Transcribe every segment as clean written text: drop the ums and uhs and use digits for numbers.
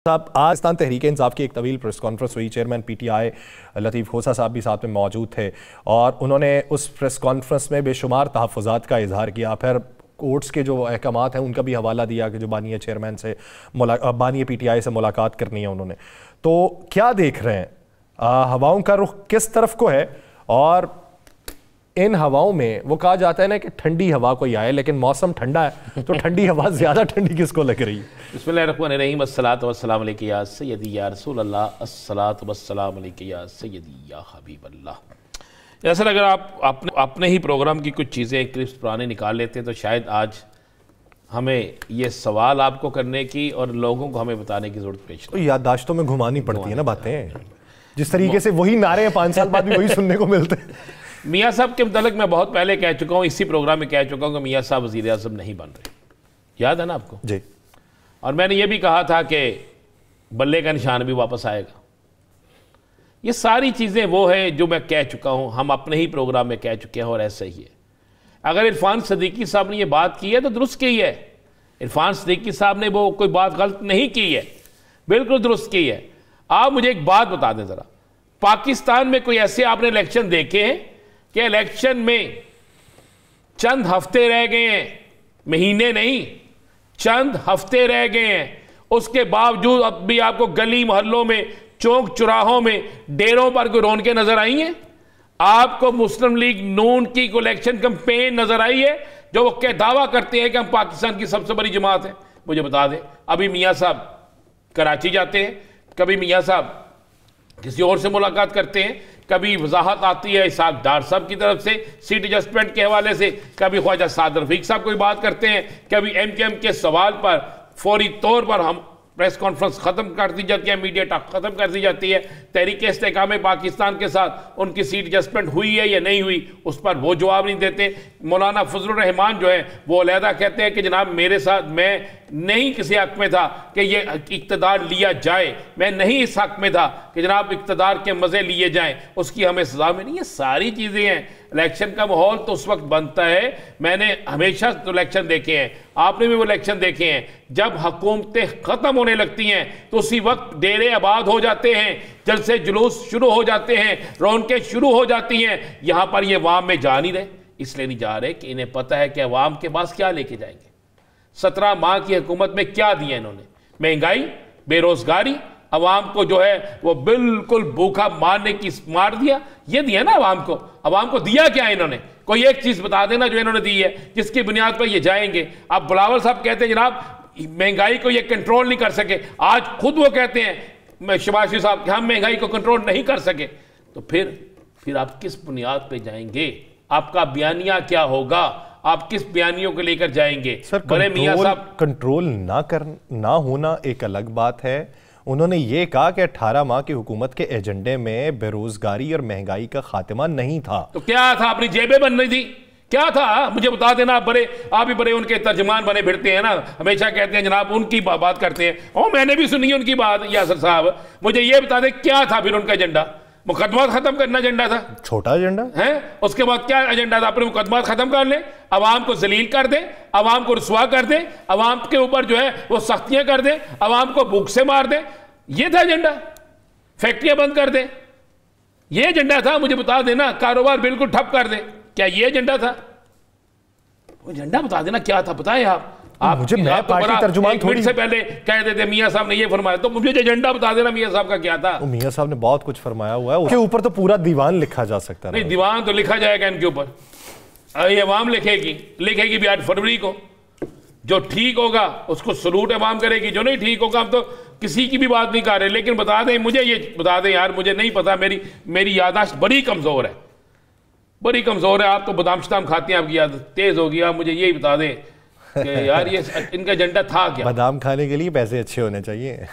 साहब, पाकिस्तान तहरीक इंसाफ की एक तवील प्रेस कॉन्फ्रेंस हुई। चेयरमैन पीटीआई लतीफ़ खोसा साहब भी साथ में मौजूद थे और उन्होंने उस प्रेस कॉन्फ्रेंस में बेशुमार तहफ़्फ़ुज़ात का इजहार किया। फिर कोर्ट्स के जो अहकामात हैं उनका भी हवाला दिया कि जो बानी चेयरमैन से बानी पीटीआई से मुलाकात करनी है उन्होंने। तो क्या देख रहे हैं, हवाओं का रुख किस तरफ को है? और इन हवाओं में वो कहा जाता है ना कि ठंडी हवा कोई आए, लेकिन मौसम ठंडा है तो ठंडी हवा ज़्यादा ठंडी किसको लग रही है? बिस्मिल्लाहिर्रहमानिर्रहीम, अस्सलातु वस्सलामु अलैका या सय्यदी या रसूल अल्लाह, अस्सलातु वस्सलामु अलैका या सय्यदी या हबीब अल्लाह। दरअसल अगर आप अपने ही प्रोग्राम की कुछ चीज़ें क्लिप्स पुराने निकाल लेते हैं तो शायद आज हमें ये सवाल आपको करने की और लोगों को हमें बताने की ज़रूरत पेश नहीं। तो याददाश्तों में घुमानी पड़ती है ना बातें, जिस तरीके से वही नारे 5 साल बाद भी वही सुनने को मिलते हैं। मियाँ साहब के मुतालिक मैं बहुत पहले कह चुका हूँ, इसी प्रोग्राम में कह चुका हूँ कि मियाँ साहब वज़ीर आज़म नहीं बन रहे, याद है ना आपको जी। और मैंने ये भी कहा था कि बल्ले का निशान भी वापस आएगा। ये सारी चीज़ें वो है जो मैं कह चुका हूँ, हम अपने ही प्रोग्राम में कह चुके हैं और ऐसा ही है। अगर इरफान सदीकी साहब ने ये बात की है तो दुरुस्त की है। इरफान सदीकी साहब ने वो कोई बात गलत नहीं की है, बिल्कुल दुरुस्त की है। आप मुझे एक बात बता दें ज़रा, पाकिस्तान में कोई ऐसे आपने इलेक्शन देखे हैं कि इलेक्शन में चंद हफ्ते रह गए हैं, महीने नहीं, चंद हफ्ते रह गए हैं, उसके बावजूद अब भी आपको गली मोहल्लों में, चौक चौराहों में, डेरों पर कोई रौनकें नजर आई हैं? आपको मुस्लिम लीग नून की कोई इलेक्शन कैंपेन नजर आई है जो वो क्या दावा करते हैं कि हम पाकिस्तान की सबसे बड़ी जमात है? मुझे बता दें। अभी मियाँ साहब कराची जाते हैं, कभी मियाँ साहब किसी और से मुलाकात करते हैं, कभी वजाहत आती है इसाक डार साहब की तरफ से सीट एडजस्टमेंट के हवाले से, कभी ख्वाजा साद रफीक साहब कोई बात करते हैं, कभी एमकेएम के सवाल पर फौरी तौर पर हम प्रेस कॉन्फ्रेंस ख़त्म कर दी जाती है, मीडिया टॉक ख़त्म कर दी जाती है। तहरीक इस्तेकाम पाकिस्तान के साथ उनकी सीट एडजस्टमेंट हुई है या नहीं हुई, उस पर वो जवाब नहीं देते। मौलाना फजलुर रहमान जो है वो अलहदा कहते हैं कि जनाब मेरे साथ, मैं नहीं किसी हक में था कि ये इक़्तिदार लिया जाए, मैं नहीं इस हक में था कि जनाब इक़्तिदार के मज़े लिए जाएं, उसकी हमें सजा में नहीं। ये सारी चीज़ें हैं। इलेक्शन का माहौल तो उस वक्त बनता है, मैंने हमेशा तो इलेक्शन देखे हैं, आपने भी वो इलेक्शन देखे हैं, जब हुकूमतें ख़त्म होने लगती हैं तो उसी वक्त डेरे आबाद हो जाते हैं, जलसे जुलूस शुरू हो जाते हैं, रौनकें शुरू हो जाती हैं। यहाँ पर ये अवाम में जा नहीं रहे, इसलिए नहीं जा रहे कि इन्हें पता है कि अवाम के पास क्या लेके जाएंगे। 17 माह की हुकूमत में क्या दिया इन्होंने? महंगाई, बेरोजगारी, अवाम को जो है वो बिल्कुल भूखा मार दिया, ये दिया ना अवाम को। अवाम को दिया क्या इन्होंने? कोई एक चीज बता देना जो इन्होंने दी है जिसकी बुनियाद पर ये जाएंगे। अब बिलावल साहब कहते हैं जनाब महंगाई को ये कंट्रोल नहीं कर सके, आज खुद वो कहते हैं शहबाज शरीफ साहब कि हम महंगाई को कंट्रोल नहीं कर सके, तो फिर आप किस बुनियाद पे जाएंगे? आपका बयानिया क्या होगा? आप किस बयानियों को लेकर जाएंगे? सर, बड़े मियां साहब, कंट्रोल ना होना एक अलग बात है। उन्होंने ये कहा कि 18 माह की हुकूमत के एजेंडे में बेरोजगारी और महंगाई का खात्मा नहीं था। तो क्या था? अपनी जेबें बन रही थी, क्या था? मुझे बता देना। आप भी बड़े उनके तर्जमान बने फिरते हैं ना, हमेशा कहते हैं जनाब उनकी बात करते हैं, और मैंने भी सुनी उनकी बात। यासर साहब मुझे ये बता दें क्या था फिर उनका एजेंडा? मुकदमा खत्म करना एजेंडा था, छोटा एजेंडा है। उसके बाद क्या एजेंडा था? अपने मुकदमा खत्म कर ले, अवाम को जलील कर दे, अवाम को रुसवा कर दे, अवाम के ऊपर जो है वो सख्तियां कर दे, अवाम को भूख से मार दे, ये था एजेंडा। फैक्ट्रियां बंद कर दे, ये एजेंडा था। मुझे बता देना, कारोबार बिल्कुल ठप कर दे, क्या ये एजेंडा था? एजेंडा बता देना क्या था, बताएं आप। मुझे मैं पार्टी तर्जुमान थोड़ी से पहले कह देते मियां साहब ने ये फरमाया, तो मुझे एजेंडा बता देना मियां साहब का क्या था। मियां साहब ने बहुत कुछ फरमाया हुआ है, उसके ऊपर तो पूरा दीवान लिखा जा सकता है। नहीं, दीवान तो लिखा जाएगा इनके ऊपर, ये अवाम लिखेगी भी 8 फरवरी को। जो ठीक होगा उसको सलूट अवाम करेगी, जो नहीं ठीक होगा हम तो किसी की भी बात नहीं कर रहे। लेकिन बता दें, मुझे ये बता दें यार, मुझे नहीं पता, मेरी याददाश्त बड़ी कमजोर है, बड़ी कमजोर है। आप तो बादाम शदाम खाते हैं, आपकी याद तेज होगी। आप मुझे यही बता दें कि यार ये इनका एजेंडा था क्या? बादाम खाने के लिए पैसे अच्छे होने चाहिए।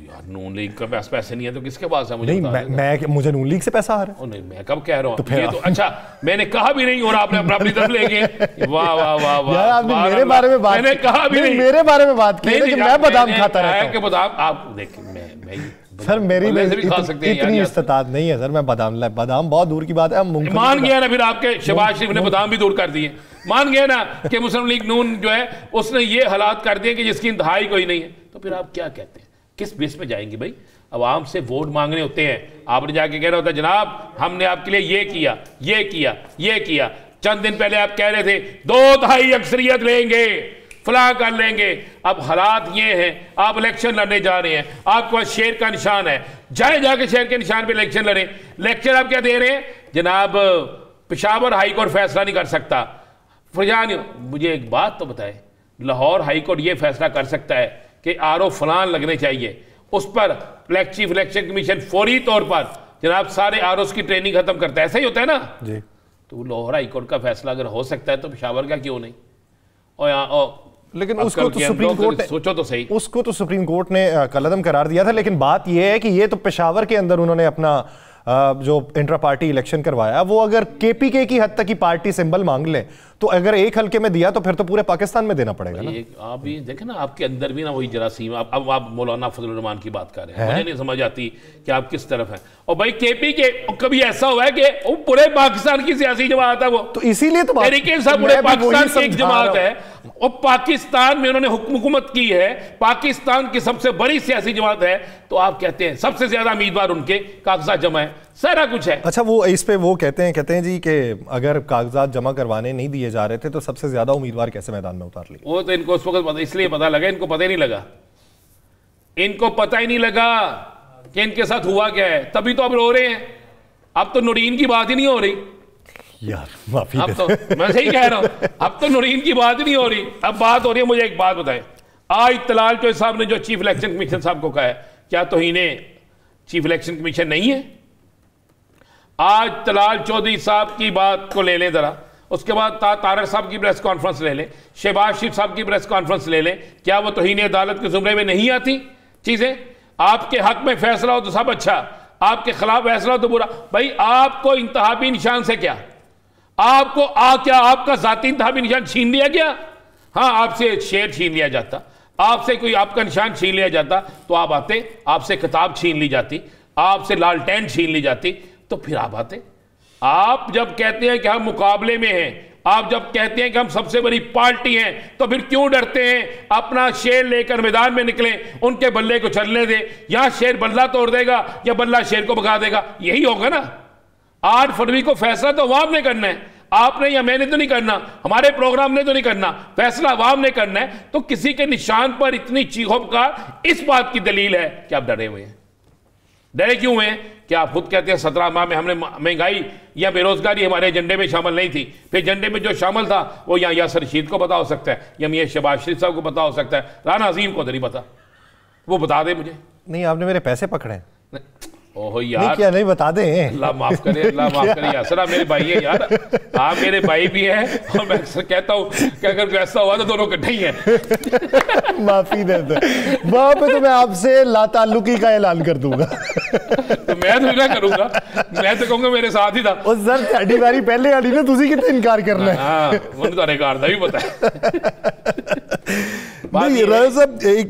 यार नून लीग का पास पैसे नहीं है तो किसके पास है? मुझे नहीं, मुझे नून लीग से पैसा आ रहा है। नहीं, मैं कब कह रहा हूँ ये तो। अच्छा, मैंने कहा भी नहीं और आपने अपनी तरफ ले गए। वाह वाह वाह वाह, आपने मेरे बारे में बात, मैंने कहा भी नहीं, मेरे बारे में बात की कि मैं बादाम खाता रहता हूं। बादाम आप देखिए, मैं सर मेरी इतनी इस्तात नहीं है सर, मैं बादाम बहुत दूर की बात है। हम मान गया ना फिर, आपके शहबाज शरीफ ने बादाम भी दूर कर दिए। मान गया ना कि मुस्लिम लीग नून जो है उसने ये हालात कर दिए कि जिसकी इंतहाई कोई नहीं है। तो फिर आप क्या कहते हैं? किस बेस पे जाएंगे भाई? आवाम से वोट मांगने होते हैं, आपने जाके कहना होता है जनाब हमने आपके लिए ये किया, ये किया, ये किया। चंद दिन पहले आप कह रहे थे 2/3 अक्सरियत लेंगे, फलां कर लेंगे। अब हालात ये हैं, आप इलेक्शन लड़ने जा रहे हैं, आपके पास शेर का निशान है, जाके शेर के निशान पे इलेक्शन लड़े। लेक्चर आप क्या दे रहे हैं? जनाब पेशावर हाई कोर्ट फैसला नहीं कर सकता। फरजान मुझे एक बात तो बताए, लाहौर हाई कोर्ट ये फैसला कर सकता है कि आरओ फलान लगने चाहिए, उस पर चीफ इलेक्शन कमीशन फौरी तौर पर जनाब सारे आरओ की ट्रेनिंग खत्म करता है, ऐसा ही होता है ना जी। तो लाहौर हाई कोर्ट का फैसला अगर हो सकता है तो पेशावर का क्यों नहीं? और लेकिन उसको तो सुप्रीम कोर्ट सोचो तो सही, उसको तो सुप्रीम कोर्ट ने कलअदम करार दिया था। लेकिन बात यह है कि ये तो पेशावर के अंदर उन्होंने अपना जो इंट्रा पार्टी इलेक्शन करवाया, वो अगर केपीके की हद तक की पार्टी सिंबल मांग ले तो अगर एक हल्के में दिया तो फिर तो पूरे पाकिस्तान में देना पड़ेगा ना। आप ये देखें ना, आपके अंदर भी ना वही जरासीम। अब आप मौलाना फजलुर रहमान की बात कर रहे हैं, मुझे नहीं समझ आती कि आप किस तरफ हैं। और भाई केपीके कभी ऐसा हुआ है कि वो पूरे पाकिस्तान की सियासी जमात है, वो तो इसीलिए तो तरीके से पूरे पाकिस्तान की एक जमात है। और पाकिस्तान में उन्होंने हुकूमत की है, पाकिस्तान की सबसे बड़ी सियासी जमात है, तो आप कहते हैं सबसे ज्यादा उम्मीदवार उनके कागजात जमा है, सारा कुछ है। अच्छा, वो इस पे वो कहते हैं जी कि अगर कागजात जमा करवाने नहीं दिए जा रहे थे तो सबसे ज्यादा उम्मीदवार कैसे मैदान में उतार लिए? वो तो इनको उस वक्त इसलिए पता लगा, इनको पता ही नहीं लगा, इनको पता ही नहीं लगा कि इनके साथ हुआ क्या है, तभी तो अब रो रहे हैं। अब तो नूरीन की बात ही नहीं हो रही यार, माफी अब तो मैं सही कह रहा हूं, अब तो नूरीन की बात ही नहीं हो रही, अब बात हो रही है। मुझे एक बात बताएं, आज तलाल चौधरी साहब ने जो चीफ इलेक्शन कमीशन साहब को कहा है, क्या तौहीन चीफ इलेक्शन कमीशन नहीं है? आज तलाल चौधरी साहब की बात को ले लें जरा, उसके बाद तारक साहब की प्रेस कॉन्फ्रेंस ले लें, शहबाज शरीफ साहब की प्रेस कॉन्फ्रेंस ले लें। क्या वो तौहीन अदालत के जुमरे में नहीं आती चीजें? आपके हक में फैसला हो तो सब अच्छा, आपके खिलाफ फैसला हो तो बुरा। भाई आपको इंतहाबी निशान से क्या, आपको क्या आपका जाती इंतहाबी निशान छीन लिया गया? हाँ, आपसे शेर छीन लिया जाता, आपसे कोई आपका निशान छीन लिया जाता तो आप आते, आपसे किताब छीन ली जाती, आपसे लालटेन छीन ली जाती, तो फिर आप आते। आप जब कहते हैं कि हम मुकाबले में हैं, आप जब कहते हैं कि हम सबसे बड़ी पार्टी हैं, तो फिर क्यों डरते हैं? अपना शेर लेकर मैदान में निकले, उनके बल्ले को चलने दे, या शेर बल्ला तोड़ देगा या बल्ला शेर को भगा देगा, यही होगा ना। 8 फरवरी को फैसला तो अवाम ने करना है, आपने या मैंने तो नहीं करना, हमारे प्रोग्राम ने तो नहीं करना, फैसला अवाम ने करना है। तो किसी के निशान पर इतनी चीखों पुकार इस बात की दलील है कि आप डरे हुए हैं। डरे क्यों हैं? कि आप खुद कहते हैं 17 माह में हमने महंगाई या बेरोजगारी हमारे एजेंडे में शामिल नहीं थी। फिर एजेंडे में जो शामिल था वो या यासर रशीद को पता हो सकता है, या मियां शहबाज शरीफ साहब को पता हो सकता है, राना अजीम को तो नहीं पता, वो बता दे मुझे। नहीं, आपने मेरे पैसे पकड़े हैं। ओहो यार, नहीं क्या, नहीं बता दें। अल्लाह माफ करे, अल्लाह माफ करे। यासर आप मेरे भाई है यार, आप मेरे भाई भी हैं, और मैं अक्सर कहता हूँ कि अगर ऐसा हुआ तो दोनों इकट्ठे ही हैं। माफी दे दो, वहां पे तो मैं आपसे लाताल्लुकी का ऐलान कर दूंगा। तो मैं तो ना करूंगा, मैं तो कहूंगा मेरे साथ ही था। और सर साड़ी बारी पहले वाली ने तुसी कितने इनकार करना है? हाँ, मुझे तो इनकार था भी पता है। नहीं, राजा साहब